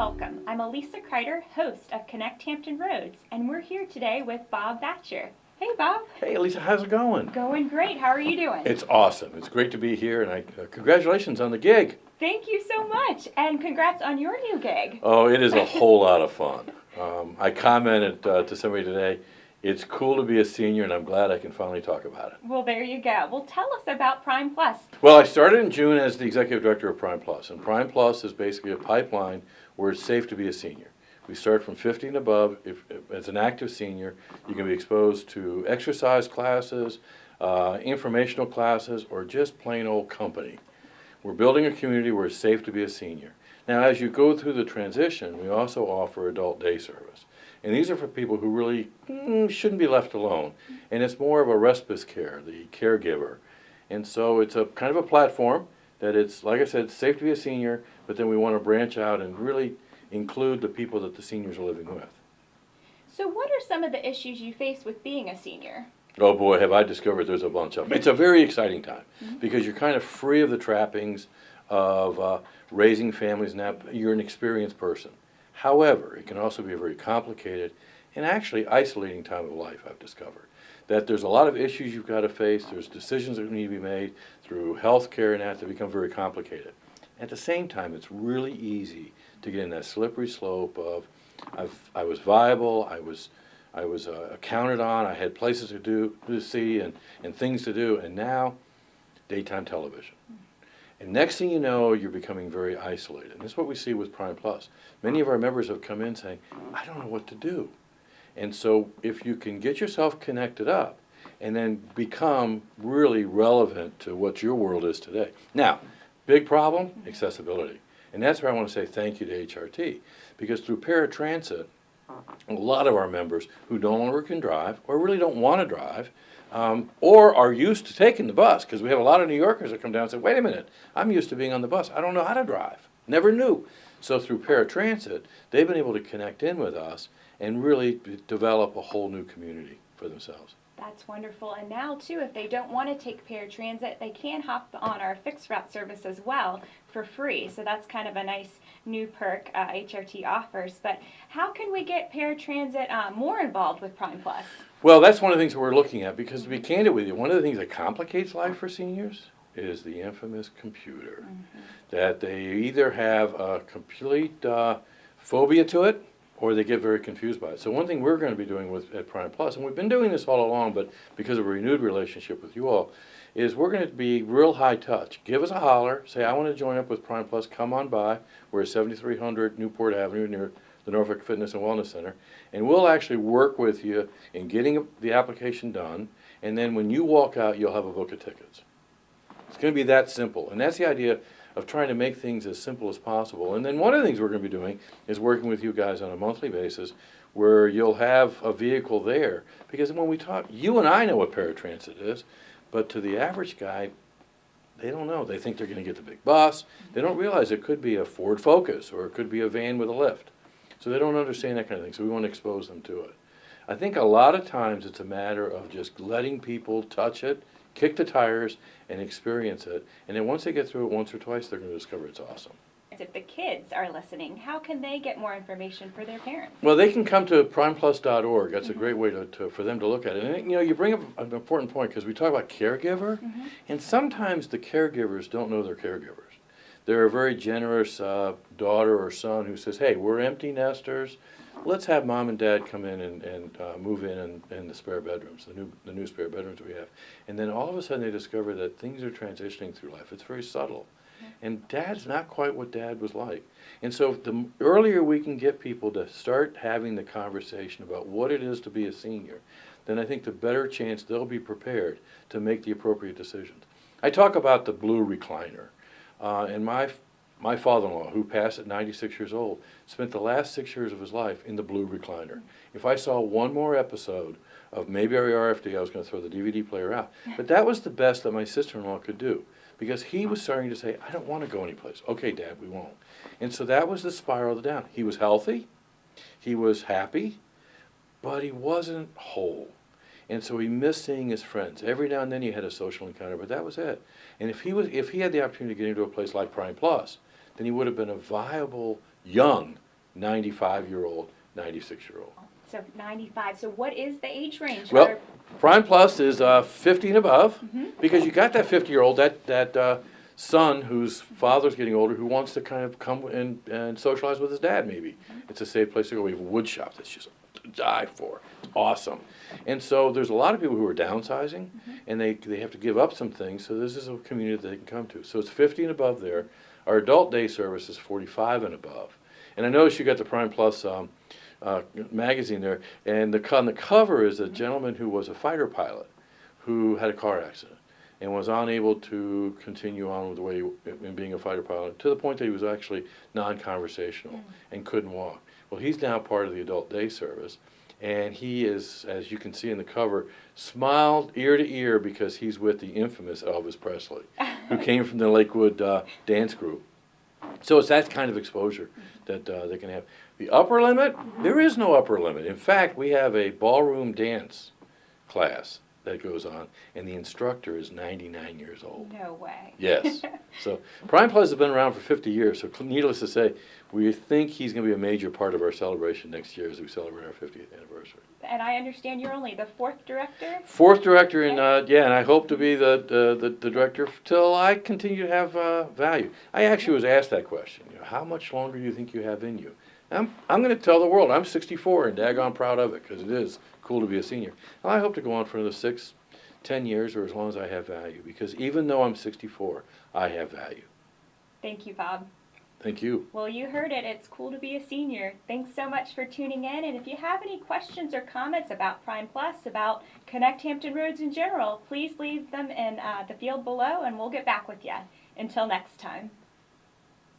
welcome. I'm Elisa Kreider, host of Connect Hampton Roads, and we're here today with Bob Batcher. Hey, Bob. Hey, Elisa, how's it going? Going great. How are you doing? It's awesome. It's great to be here, and congratulations on the gig. Thank you so much, and congrats on your new gig. Oh, it is a whole lot of fun. I commented to somebody today, it's cool to be a senior, and I'm glad I can finally talk about it. Well, there you go. Well, tell us about Primeplus. Well, I started in June as the executive director of Primeplus, and Primeplus is basically a pipeline where it's safe to be a senior. We start from 50 and above. If as an active senior, you can be exposed to exercise classes, informational classes, or just plain old company. We're building a community where it's safe to be a senior. Now, as you go through the transition, we also offer adult day service. And these are for people who really shouldn't be left alone. And it's more of a respite care, the caregiver. And so it's a kind of a platform that it's, like I said, safe to be a senior, but then we want to branch out and really include the people that the seniors are living with. So what are some of the issues you face with being a senior? Oh boy, have I discovered there's a bunch of them. It's a very exciting time because you're kind of free of the trappings of raising families, and you're an experienced person. However, it can also be a very complicated and actually isolating time of life, I've discovered. That there's a lot of issues you've got to face, there's decisions that need to be made through health care and that become very complicated. At the same time, it's really easy to get in that slippery slope of I was viable, I was counted on, I had places to see and things to do, and now daytime television. And next thing you know, you're becoming very isolated. And that's what we see with Primeplus. Many of our members have come in saying, I don't know what to do. And so if you can get yourself connected up and then become really relevant to what your world is today. Now, big problem, accessibility. And that's where I want to say thank you to HRT. Because through paratransit, a lot of our members who no longer can drive or really don't want to drive or are used to taking the bus, because we have a lot of New Yorkers that come down and say, wait a minute, I'm used to being on the bus. I don't know how to drive. Never knew. So through paratransit, they've been able to connect in with us and really develop a whole new community for themselves. That's wonderful. And now, too, if they don't want to take paratransit, they can hop on our fixed route service as well for free. So that's kind of a nice new perk HRT offers. But how can we get paratransit more involved with Primeplus? Well, that's one of the things that we're looking at, because to be candid with you, one of the things that complicates life for seniors is the infamous computer. That they either have a complete phobia to it, or they get very confused by it. So one thing we're going to be doing at Primeplus, and we've been doing this all along, but because of a renewed relationship with you all, is we're going to be real high touch. Give us a holler, say I want to join up with Primeplus, come on by. We're at 7300 Newport Avenue near the Norfolk Fitness and Wellness Center, and we'll actually work with you in getting the application done, and then when you walk out, you'll have a book of tickets. It's going to be that simple, and that's the idea of trying to make things as simple as possible. And then one of the things we're going to be doing is working with you guys on a monthly basis where you'll have a vehicle there. Because when we talk, you and I know what paratransit is, but to the average guy, they don't know. They think they're going to get the big bus. They don't realize it could be a Ford Focus or it could be a van with a lift. So they don't understand that kind of thing, so we want to expose them to it. I think a lot of times it's a matter of just letting people touch it, kick the tires, and experience it. And then once they get through it once or twice, they're going to discover it's awesome. If the kids are listening, how can they get more information for their parents? Well, they can come to primeplus.org. That's a great way for them to look at it. And you bring up an important point, because we talk about caregiver, and sometimes the caregivers don't know they're caregivers. They're a very generous daughter or son who says, hey, we're empty nesters. Let's have mom and dad come in and move in the spare bedrooms, the new spare bedrooms we have. And then all of a sudden they discover that things are transitioning through life. It's very subtle. And dad's not quite what dad was like. And so the earlier we can get people to start having the conversation about what it is to be a senior, then I think the better chance they'll be prepared to make the appropriate decisions. I talk about the blue recliner. And my father-in-law, who passed at 96 years old, spent the last 6 years of his life in the blue recliner. If I saw one more episode of Mayberry RFD, I was going to throw the DVD player out. But that was the best that my sister-in-law could do, because he was starting to say, I don't want to go anyplace. Okay, Dad, we won't. And so that was the spiral down. He was healthy, he was happy, but he wasn't whole. And so he missed seeing his friends. Every now and then he had a social encounter, but that was it. And if he had the opportunity to get into a place like Primeplus, then he would have been a viable young 95-year-old, 96-year-old. So 95. So what is the age range? Well, Prime Plus is 50 and above, because you got that 50-year-old, that son whose father's getting older, who wants to kind of come and socialize with his dad maybe. It's a safe place to go. We have a wood shop that's just to die for. It's awesome. And so there's a lot of people who are downsizing, and they have to give up some things, so this is a community that they can come to. So it's 50 and above there. Our adult day service is 45 and above. And I noticed you got the Prime Plus magazine there, and on the cover is a gentleman who was a fighter pilot who had a car accident and was unable to continue on with the way in being a fighter pilot, to the point that he was actually non-conversational and couldn't walk. Well, he's now part of the adult day service, and he is, as you can see in the cover, smiled ear to ear because he's with the infamous Elvis Presley, who came from the Lakewood dance group. So it's that kind of exposure that they can have. The upper limit, there is no upper limit. In fact, we have a ballroom dance class that goes on, and the instructor is 99 years old. No way. Yes. So Prime Plus has been around for 50 years, so needless to say, we think he's going to be a major part of our celebration next year as we celebrate our 50th anniversary. And I understand you're only the 4th director? 4th director, and and I hope to be the director till I continue to have value. I actually was asked that question, how much longer do you think you have in you? I'm going to tell the world I'm 64 and daggone proud of it, because it is cool to be a senior. And I hope to go on for another 6, 10 years, or as long as I have value, because even though I'm 64, I have value. Thank you, Bob. Thank you. Well, you heard it. It's cool to be a senior. Thanks so much for tuning in. And if you have any questions or comments about Prime Plus, about Connect Hampton Roads in general, please leave them in the field below, and we'll get back with you. Until next time.